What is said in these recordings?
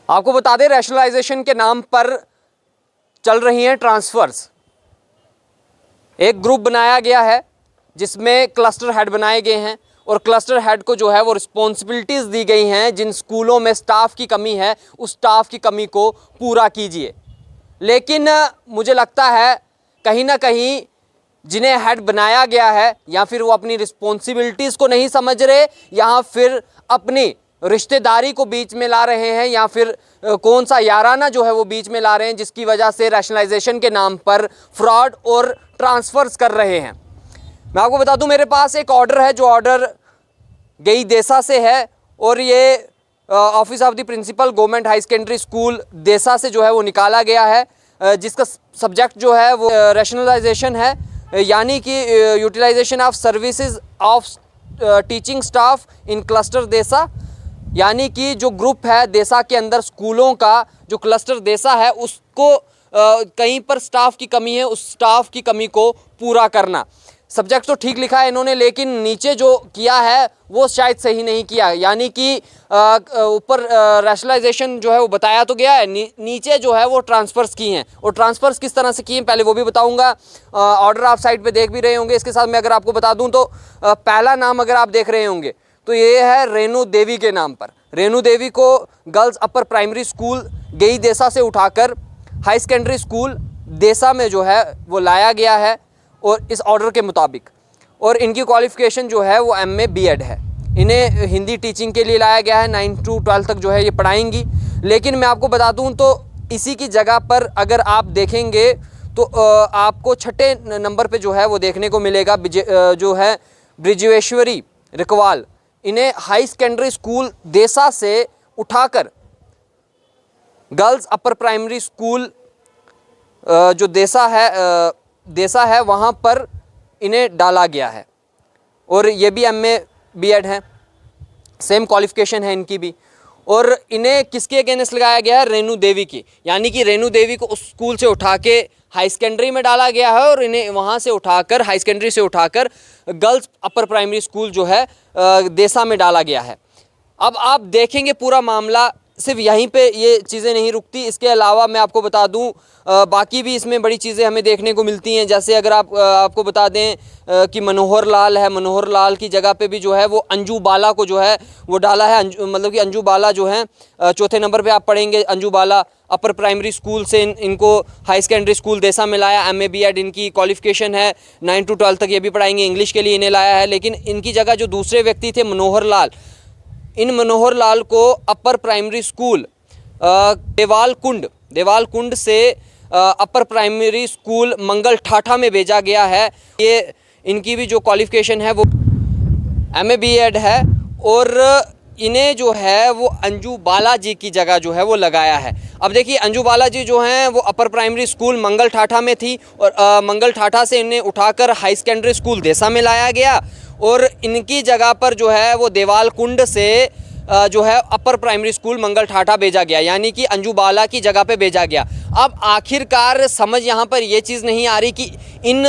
आपको बता दें, रैशनलाइजेशन के नाम पर चल रही हैं ट्रांसफ़र्स। एक ग्रुप बनाया गया है जिसमें क्लस्टर हेड बनाए गए हैं और क्लस्टर हेड को जो है वो रिस्पॉन्सिबिलिटीज़ दी गई हैं, जिन स्कूलों में स्टाफ की कमी है उस स्टाफ की कमी को पूरा कीजिए। लेकिन मुझे लगता है कहीं ना कहीं जिन्हें हेड बनाया गया है या फिर वो अपनी रिस्पॉन्सिबिलिटीज़ को नहीं समझ रहे, या फिर अपनी रिश्तेदारी को बीच में ला रहे हैं, या फिर कौन सा याराना जो है वो बीच में ला रहे हैं, जिसकी वजह से रैशनलाइजेशन के नाम पर फ्रॉड और ट्रांसफ़र्स कर रहे हैं। मैं आपको बता दूं, मेरे पास एक ऑर्डर है जो ऑर्डर गई देसा से है और ये office of the principal government high secondary school Desa से जो है वो निकाला गया है, जिसका सब्जेक्ट जो है वो रैशनलाइजेशन है, यानी कि utilization of services of teaching staff in cluster Desa. यानी कि जो ग्रुप है देसा के अंदर स्कूलों का, जो क्लस्टर देसा है उसको कहीं पर स्टाफ की कमी है, उस स्टाफ की कमी को पूरा करना। सब्जेक्ट तो ठीक लिखा है इन्होंने, लेकिन नीचे जो किया है वो शायद सही नहीं किया। यानी कि ऊपर रैशनलाइजेशन जो है वो बताया तो गया है, नीचे जो है वो ट्रांसफ़र्स की हैं, और ट्रांसफ़र्स किस तरह से किए हैं पहले वो भी बताऊंगा। ऑर्डर आप साइड पे देख भी रहे होंगे। इसके साथ मैं अगर आपको बता दूं तो पहला नाम अगर आप देख रहे होंगे तो ये है रेणु देवी के नाम पर। रेणु देवी को गर्ल्स अपर प्राइमरी स्कूल गई देसा से उठाकर हाई सेकेंडरी स्कूल देसा में जो है वो लाया गया है, और इस ऑर्डर के मुताबिक, और इनकी क्वालिफ़िकेशन जो है वो MA B.Ed है। इन्हें हिंदी टीचिंग के लिए लाया गया है, 9 to 12 तक जो है ये पढ़ाएंगी। लेकिन मैं आपको बता दूं तो इसी की जगह पर अगर आप देखेंगे तो आपको छठे नंबर पे जो है वो देखने को मिलेगा जो है ब्रिजेश्वरी रिकवाल। इन्हें हाई सेकेंडरी स्कूल देसा से उठाकर गर्ल्स अपर प्राइमरी स्कूल जो देसा है वहाँ पर इन्हें डाला गया है, और ये भी MA B.Ed है, सेम क्वालिफ़िकेशन है इनकी भी। और इन्हें किसके अगेंस्ट लगाया गया है? रेणु देवी की। यानी कि रेणु देवी को उस स्कूल से उठा के हाई सेकेंडरी में डाला गया है, और इन्हें वहाँ से उठाकर हाई सेकेंडरी से उठाकर गर्ल्स अपर प्राइमरी स्कूल जो है देसा में डाला गया है। अब आप देखेंगे पूरा मामला सिर्फ यहीं पे ये चीज़ें नहीं रुकती। इसके अलावा मैं आपको बता दूं बाकी भी इसमें बड़ी चीज़ें हमें देखने को मिलती हैं। जैसे अगर आपको बता दें कि मनोहर लाल है, मनोहर लाल की जगह पे भी जो है वो अंजू बाला को जो है वो डाला है। मतलब कि अंजू बाला जो है चौथे नंबर पे आप पढ़ेंगे अंजू बाला अपर प्राइमरी स्कूल से इनको हाई सेकेंडरी स्कूल देसा में लाया। MA B.Ed इनकी क्वालिफ़िकेशन है, 9 to 12 तक ये भी पढ़ाएंगे, इंग्लिश के लिए इन्हें लाया है। लेकिन इनकी जगह जो दूसरे व्यक्ति थे मनोहर लाल, इन मनोहर लाल को अपर प्राइमरी स्कूल देवाल कुंड से अपर प्राइमरी स्कूल मंगल ठाठा में भेजा गया है। ये इनकी भी जो क्वालिफ़िकेशन है वो MA B.Ed है, और इन्हें जो है वो अंजू बालाजी की जगह जो है वो लगाया है। अब देखिए अंजू बालाजी जो हैं वो अपर प्राइमरी स्कूल मंगल ठाठा में थी, और मंगल ठाठा से इन्हें उठाकर हाई सेकेंडरी स्कूल देसा में लाया गया, और इनकी जगह पर जो है वो देवाल कुंड से जो है अपर प्राइमरी स्कूल मंगल ठाठा भेजा गया, यानी कि अंजू बाला की जगह पे भेजा गया। अब आखिरकार समझ यहाँ पर ये चीज़ नहीं आ रही कि इन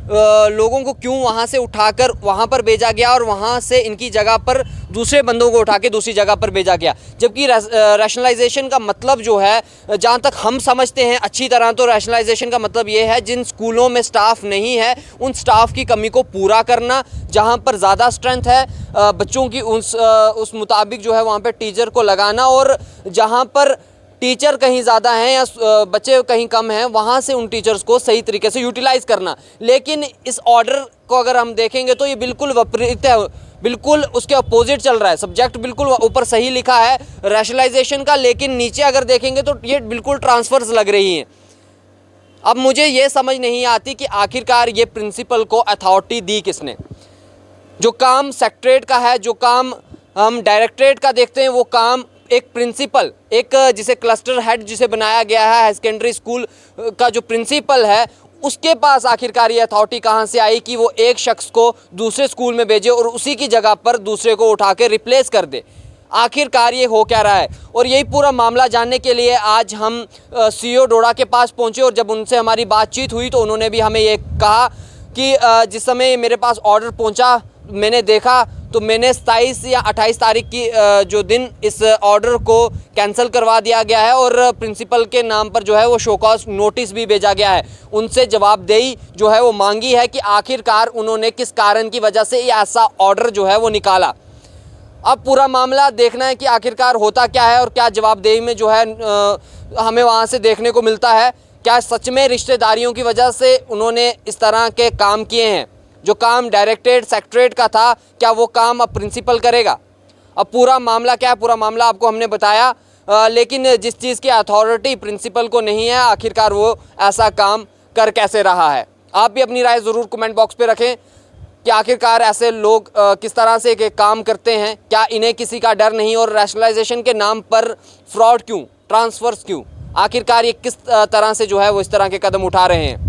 लोगों को क्यों वहाँ से उठाकर वहाँ पर भेजा गया, और वहाँ से इनकी जगह पर दूसरे बंदों को उठा के दूसरी जगह पर भेजा गया। जबकि रैशनलाइजेशन का मतलब जो है, जहाँ तक हम समझते हैं अच्छी तरह, तो रैशनलाइजेशन का मतलब ये है जिन स्कूलों में स्टाफ नहीं है उन स्टाफ की कमी को पूरा करना। जहाँ पर ज़्यादा स्ट्रेंथ है बच्चों की उस मुताबिक जो है वहाँ पर टीचर को लगाना, और जहाँ पर टीचर कहीं ज़्यादा हैं या बच्चे कहीं कम हैं वहाँ से उन टीचर्स को सही तरीके से यूटिलाइज़ करना। लेकिन इस ऑर्डर को अगर हम देखेंगे तो ये बिल्कुल विपरीत है, बिल्कुल उसके अपोजिट चल रहा है। सब्जेक्ट बिल्कुल ऊपर सही लिखा है रैशनलाइजेशन का, लेकिन नीचे अगर देखेंगे तो ये बिल्कुल ट्रांसफ़र्स लग रही हैं। अब मुझे ये समझ नहीं आती कि आखिरकार ये प्रिंसिपल को अथॉरिटी दी किसने। जो काम सेक्रेटरीट का है, जो काम हम डायरेक्टरेट का देखते हैं, वो काम एक प्रिंसिपल, एक जिसे क्लस्टर हेड जिसे बनाया गया है हाई सेकेंडरी स्कूल का जो प्रिंसिपल है, उसके पास आखिरकार ये अथॉरिटी कहाँ से आई कि वो एक शख्स को दूसरे स्कूल में भेजे और उसी की जगह पर दूसरे को उठा के रिप्लेस कर दे। आखिरकार ये हो क्या रहा है। और यही पूरा मामला जानने के लिए आज हम CEO डोडा के पास पहुँचे, और जब उनसे हमारी बातचीत हुई तो उन्होंने भी हमें ये कहा कि जिस समय मेरे पास ऑर्डर पहुँचा मैंने देखा तो मैंने 27 या 28 तारीख की जो दिन इस ऑर्डर को कैंसिल करवा दिया गया है और प्रिंसिपल के नाम पर जो है वो शो कॉज नोटिस भी भेजा गया है। उनसे जवाबदेही जो है वो मांगी है कि आखिरकार उन्होंने किस कारण की वजह से ये ऐसा ऑर्डर जो है वो निकाला। अब पूरा मामला देखना है कि आखिरकार होता क्या है और क्या जवाबदेही में जो है हमें वहाँ से देखने को मिलता है। क्या सच में रिश्तेदारियों की वजह से उन्होंने इस तरह के काम किए हैं? जो काम डायरेक्टरेट सेक्रेटरीट का था, क्या वो काम अब प्रिंसिपल करेगा? अब पूरा मामला क्या है, पूरा मामला आपको हमने बताया, लेकिन जिस चीज़ की अथॉरिटी प्रिंसिपल को नहीं है, आखिरकार वो ऐसा काम कर कैसे रहा है। आप भी अपनी राय ज़रूर कमेंट बॉक्स पे रखें कि आखिरकार ऐसे लोग किस तरह से एक काम करते हैं। क्या इन्हें किसी का डर नहीं और रैशनलाइजेशन के नाम पर फ्रॉड क्यों, ट्रांसफ़र्स क्यों? आखिरकार ये किस तरह से जो है वो इस तरह के कदम उठा रहे हैं।